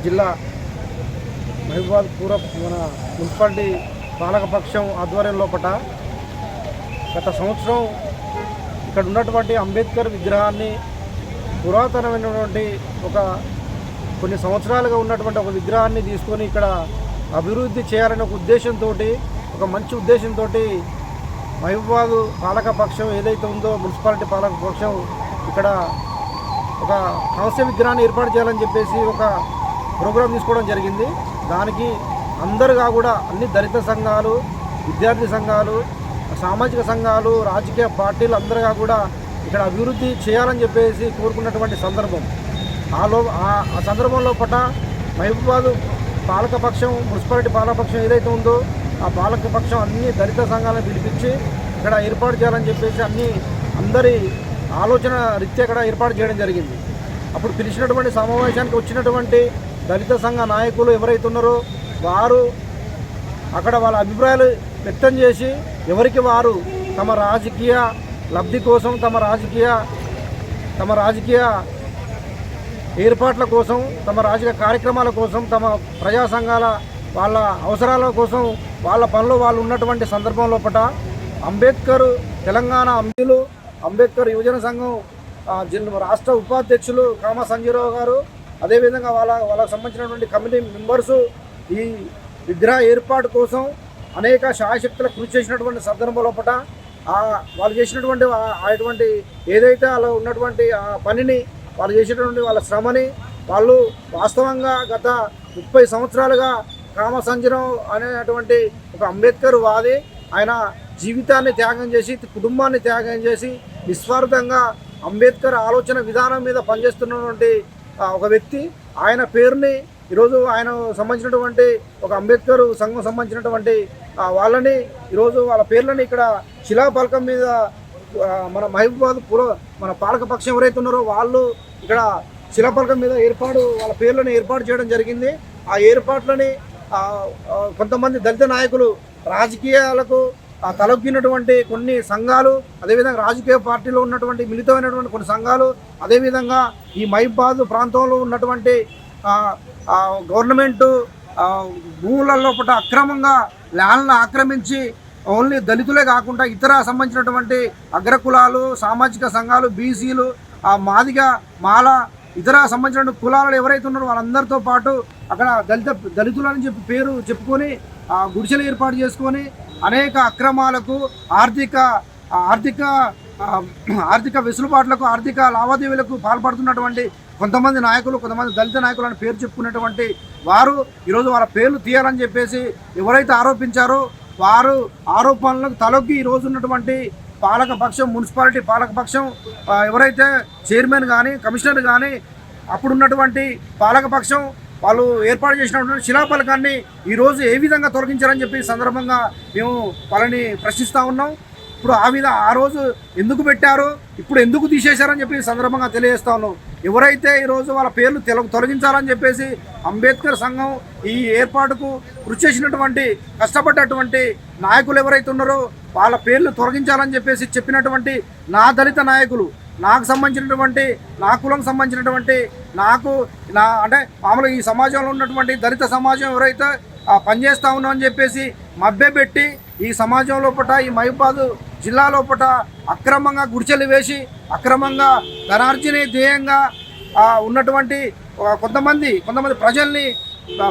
జిల్లా మహబూబాబాద్ పూర్వ మన మున్సిపాలిటీ పాలకపక్షం ఆధ్వర్యంలో గత సంవత్సరం ఇక్కడ ఉన్నటువంటి అంబేద్కర్ విగ్రహాన్ని పురాతనమైనటువంటి కొన్ని సంవత్సరాలుగా ఉన్నటువంటి ఒక విగ్రహాన్ని తీసుకొని ఇక్కడ అభివృద్ధి చేయాలనే ఒక ఉద్దేశంతో, ఒక మంచి ఉద్దేశంతో మహబూబాబాద్ పాలకపక్షం ఏదైతే ఉందో మున్సిపాలిటీ పాలకపక్షం ఇక్కడ ఒక కాంస్య విగ్రహాన్ని ఏర్పాటు చేయాలని చెప్పేసి ఒక ప్రోగ్రాం తీసుకోవడం జరిగింది. దానికి అందరుగా కూడా అన్ని దళిత సంఘాలు, విద్యార్థి సంఘాలు, సామాజిక సంఘాలు, రాజకీయ పార్టీలు అందరుగా కూడా ఇక్కడ అభివృద్ధి చేయాలని చెప్పేసి కోరుకున్నటువంటి సందర్భం. ఆ సందర్భంలో మహబూబాబాద్ పాలకపక్షం, మున్సిపాలిటీ పాలకపక్షం ఏదైతే ఉందో ఆ పాలకపక్షం అన్ని దళిత సంఘాలను పిలిపించి ఇక్కడ ఏర్పాటు చేయాలని చెప్పేసి అందరి ఆలోచన రీత్యా ఇక్కడ ఏర్పాటు చేయడం జరిగింది. అప్పుడు పిలిచినటువంటి సమావేశానికి వచ్చినటువంటి దళిత సంఘ నాయకులు ఎవరైతే ఉన్నారో వారు అక్కడ వాళ్ళ అభిప్రాయాలు వ్యక్తం చేసి ఎవరికి వారు తమ రాజకీయ లబ్ధి కోసం, తమ రాజకీయ ఏర్పాట్ల కోసం, తమ రాజకీయ కార్యక్రమాల కోసం, తమ ప్రజా సంఘాల వాళ్ళ అవసరాల కోసం వాళ్ళ పనులు వాళ్ళు ఉన్నటువంటి సందర్భంలో అంబేద్కర్ తెలంగాణ అంబీలు, అంబేద్కర్ యువజన సంఘం రాష్ట్ర ఉపాధ్యక్షులు కామ సంజీరావు గారు, అదేవిధంగా వాళ్ళకు సంబంధించినటువంటి కమిటీ మెంబర్సు ఈ విగ్రహ ఏర్పాటు కోసం అనేక శాయశక్తులకు కృషి చేసినటువంటి సందర్భంలో వాళ్ళు చేసినటువంటి అటువంటి ఏదైతే అలా ఉన్నటువంటి ఆ పనిని, వాళ్ళు చేసేటువంటి వాళ్ళ శ్రమని వాళ్ళు వాస్తవంగా గత 30 సంవత్సరాలుగా కామ సంజీరావు అనేటువంటి ఒక అంబేద్కర్ వాది, ఆయన జీవితాన్ని త్యాగం చేసి, కుటుంబాన్ని త్యాగం చేసి నిస్వార్థంగా అంబేద్కర్ ఆలోచన విధానం మీద పనిచేస్తున్నటువంటి ఒక వ్యక్తి. ఆయన పేరుని ఈరోజు ఆయన సంబంధించినటువంటి ఒక అంబేద్కర్ సంఘం సంబంధించినటువంటి వాళ్ళని ఈరోజు వాళ్ళ పేర్లని ఇక్కడ శిలాఫలకం మీద మన మహబూబాబాద్ మన పాలకపక్షం ఎవరైతే ఉన్నారో వాళ్ళు ఇక్కడ శిలాఫలకం మీద వాళ్ళ పేర్లను ఏర్పాటు చేయడం జరిగింది. ఆ ఏర్పాట్లని కొంతమంది దళిత నాయకులు, రాజకీయాలకు తలొగ్గినటువంటి కొన్ని సంఘాలు, అదేవిధంగా రాజకీయ పార్టీలో ఉన్నటువంటి మిళితమైనటువంటి కొన్ని సంఘాలు, అదేవిధంగా ఈ మహబూబాబాద్ ప్రాంతంలో ఉన్నటువంటి గవర్నమెంటు భూములలో అక్రమంగా ల్యాండ్లను ఆక్రమించి ఓన్లీ దళితులే కాకుండా ఇతర సంబంధించినటువంటి అగ్రకులాలు, సామాజిక సంఘాలు, బీసీలు, మాదిగ, మాల, ఇతర సంబంధించిన కులాలు ఎవరైతే ఉన్నారో వాళ్ళందరితో పాటు అక్కడ దళితులని పేరు చెప్పుకొని గుడిసెలు ఏర్పాటు చేసుకొని అనేక అక్రమాలకు, ఆర్థిక వెసులుబాట్లకు, ఆర్థిక లావాదేవీలకు పాల్పడుతున్నటువంటి కొంతమంది నాయకులు, కొంతమంది దళిత నాయకులు అని పేరు చెప్పుకున్నటువంటి వారు ఈరోజు వాళ్ళ పేర్లు తీయాలని చెప్పేసి ఎవరైతే ఆరోపించారో వారు ఆరోపణలకు తలొగ్గి ఈరోజు ఉన్నటువంటి పాలకపక్షం, మున్సిపాలిటీ పాలకపక్షం ఎవరైతే చైర్మన్ కానీ, కమిషనర్ కానీ, అప్పుడున్నటువంటి పాలకపక్షం వాళ్ళు ఏర్పాటు చేసినటువంటి శిలాఫలకాన్ని ఈరోజు ఏ విధంగా తొలగించారని చెప్పి సందర్భంగా మేము వాళ్ళని ప్రశ్నిస్తూ ఉన్నాం. ఇప్పుడు ఆ రోజు ఎందుకు పెట్టారో, ఇప్పుడు ఎందుకు తీసేశారని చెప్పి సందర్భంగా తెలియజేస్తా ఉన్నాం. ఎవరైతే ఈరోజు వాళ్ళ పేర్లు తొలగించాలని చెప్పేసి అంబేద్కర్ సంఘం ఈ ఏర్పాటుకు కృషి చేసినటువంటి, కష్టపడ్డటువంటి నాయకులు ఎవరైతే ఉన్నారో వాళ్ళ పేర్లు తొలగించాలని చెప్పేసి చెప్పినటువంటి నా దళిత నాయకులు, నాకు సంబంధించినటువంటి, నా కులం సంబంధించినటువంటి, అంటే మామూలుగా ఈ సమాజంలో ఉన్నటువంటి దళిత సమాజం ఎవరైతే పనిచేస్తూ ఉన్నామని చెప్పేసి మభ్యపెట్టి ఈ సమాజం లోపల, ఈ మహబూబాబాద్ జిల్లా లోపల అక్రమంగా గుడిచెలు వేసి అక్రమంగా ధనార్జనే ధ్యేయంగా ఉన్నటువంటి కొంతమంది ప్రజల్ని,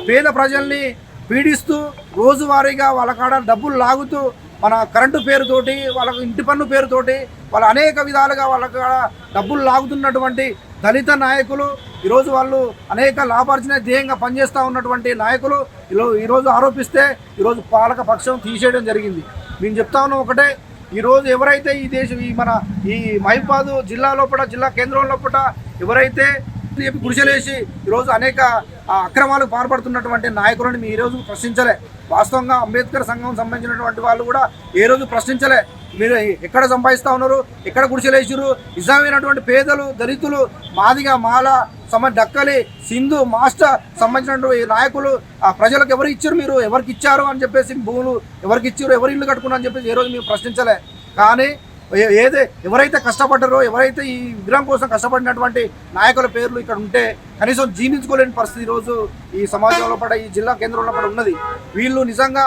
పేద ప్రజల్ని పీడిస్తూ రోజువారీగా వాళ్ళ కాడ డబ్బులు లాగుతూ, మన కరెంటు పేరుతోటి, వాళ్ళకు ఇంటి పన్ను పేరుతోటి వాళ్ళు అనేక విధాలుగా వాళ్ళ కాడ డబ్బులు లాగుతున్నటువంటి దళిత నాయకులు ఈరోజు వాళ్ళు అనేక లాభార్జన ధ్యేయంగా పనిచేస్తూ ఉన్నటువంటి నాయకులు ఈరోజు ఆరోపిస్తే ఈరోజు పాలక పక్షం తీసేయడం జరిగింది. మేము చెప్తా ఉన్నాం ఒకటే, ఈరోజు ఎవరైతే ఈ మహబూబాబాద్ జిల్లా లోపల, జిల్లా కేంద్రం లోపల ఎవరైతే గుడిసెలేసి ఈరోజు అనేక అక్రమాలకు పాల్పడుతున్నటువంటి నాయకులను మీ ఈరోజు ప్రశ్నించలే. వాస్తవంగా అంబేద్కర్ సంఘం సంబంధించినటువంటి వాళ్ళు కూడా ఏ రోజు ప్రశ్నించలే. మీరు ఎక్కడ సంపాదిస్తూ ఉన్నారు, ఎక్కడ గుడిసెలేసారు, నిజమైనటువంటి పేదలు, దళితులు, మాదిగ, మాల, డక్కలి, సింధు, మాస్టర్ సంబంధించినటువంటి నాయకులు ప్రజలకు ఎవరు ఇచ్చారు, మీరు ఎవరికి ఇచ్చారు అని చెప్పేసి, భూములు ఎవరికి ఇచ్చారు, ఎవరు ఇల్లు కట్టుకున్నారు అని చెప్పేసి ఏ రోజు మేము ప్రశ్నించలే. కానీ ఎవరైతే కష్టపడ్డారో, ఎవరైతే ఈ విగ్రహం కోసం కష్టపడినటువంటి నాయకుల పేర్లు ఇక్కడ ఉంటే కనీసం జీర్ణించుకోలేని పరిస్థితి ఈరోజు ఈ సమాజంలో పడ, ఈ జిల్లా కేంద్రంలో పడ ఉన్నది. వీళ్ళు నిజంగా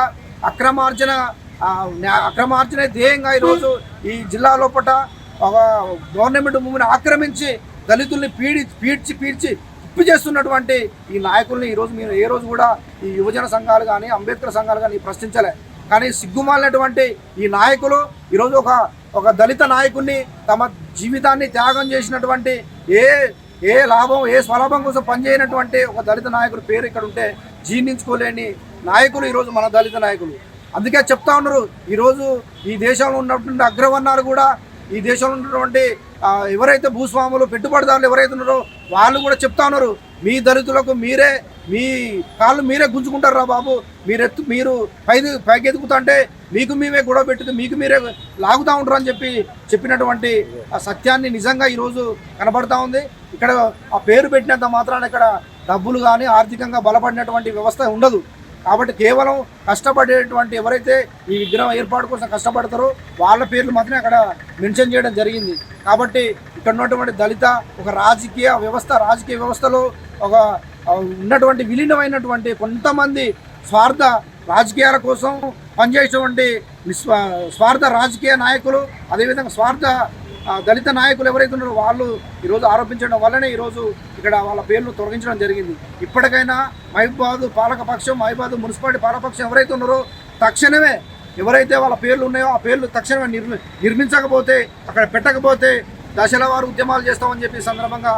అక్రమార్జనే ధ్యేయంగా ఈరోజు ఈ జిల్లా లోపల ఒక గవర్నమెంట్ భూమిని ఆక్రమించి దళితుల్ని పీడ్చి తిప్పి చేస్తున్నటువంటి ఈ నాయకుల్ని ఈరోజు మీరు ఏ రోజు కూడా ఈ యువజన సంఘాలు కానీ అంబేద్కర్ సంఘాలు కానీ ప్రశ్నించలే. కానీ సిగ్గుమాలినటువంటి ఈ నాయకులు ఈరోజు ఒక దళిత నాయకుడిని తమ జీవితాన్ని త్యాగం చేసినటువంటి ఏ లాభం ఏ స్వలాభం కోసం పనిచేయనటువంటి ఒక దళిత నాయకుడి పేరు ఇక్కడ ఉంటే జీర్ణించుకోలేని నాయకులు ఈరోజు మన దళిత నాయకులు. అందుకే చెప్తా ఉన్నారు, ఈరోజు ఈ దేశంలో ఉన్నటువంటి అగ్రవర్ణాలు కూడా, ఈ దేశంలో ఉన్నటువంటి ఎవరైతే భూస్వాములు పెట్టుబడిదారులు ఎవరైతే ఉన్నారో వాళ్ళు కూడా చెప్తా ఉన్నారు, మీ దళితులకు మీ కాళ్ళు మీరే గుంజుకుంటారా బాబు, మీరు పైకి ఎదుగుతుంటే మీకు మేమే గొడవ పెట్టుకు మీకు మీరే లాగుతూ ఉంటారు అని చెప్పినటువంటి ఆ సత్యాన్ని నిజంగా ఈరోజు కనబడతా ఉంది. ఇక్కడ ఆ పేరు పెట్టినంత మాత్రాన ఇక్కడ డబ్బులు కానీ ఆర్థికంగా బలపడినటువంటి వ్యవస్థ ఉండదు. కాబట్టి కేవలం కష్టపడేటువంటి ఎవరైతే ఈ విగ్రహం ఏర్పాటు కోసం కష్టపడతారో వాళ్ళ పేర్లు మాత్రమే అక్కడ మెన్షన్ చేయడం జరిగింది. కాబట్టి ఇక్కడ ఉన్నటువంటి దళిత ఒక రాజకీయ వ్యవస్థలో ఒక ఉన్నటువంటి విలీనమైనటువంటి కొంతమంది స్వార్థ రాజకీయాల కోసం పనిచేసేటువంటి స్వార్థ రాజకీయ నాయకులు, అదేవిధంగా స్వార్థ దళిత నాయకులు ఎవరైతే ఉన్నారో వాళ్ళు ఈరోజు ఆరోపించడం వల్లనే ఈరోజు ఇక్కడ వాళ్ళ పేర్లు తొలగించడం జరిగింది. ఇప్పటికైనా మహబూబాబాద్ పాలకపక్షం, మహబూబాబాద్ మున్సిపాలిటీ పాలకపక్షం ఎవరైతే ఉన్నారో తక్షణమే ఎవరైతే వాళ్ళ పేర్లు ఉన్నాయో ఆ పేర్లు తక్షణమే నిర్మించకపోతే, అక్కడ పెట్టకపోతే దశల వారు ఉద్యమాలు చేస్తామని చెప్పి సందర్భంగా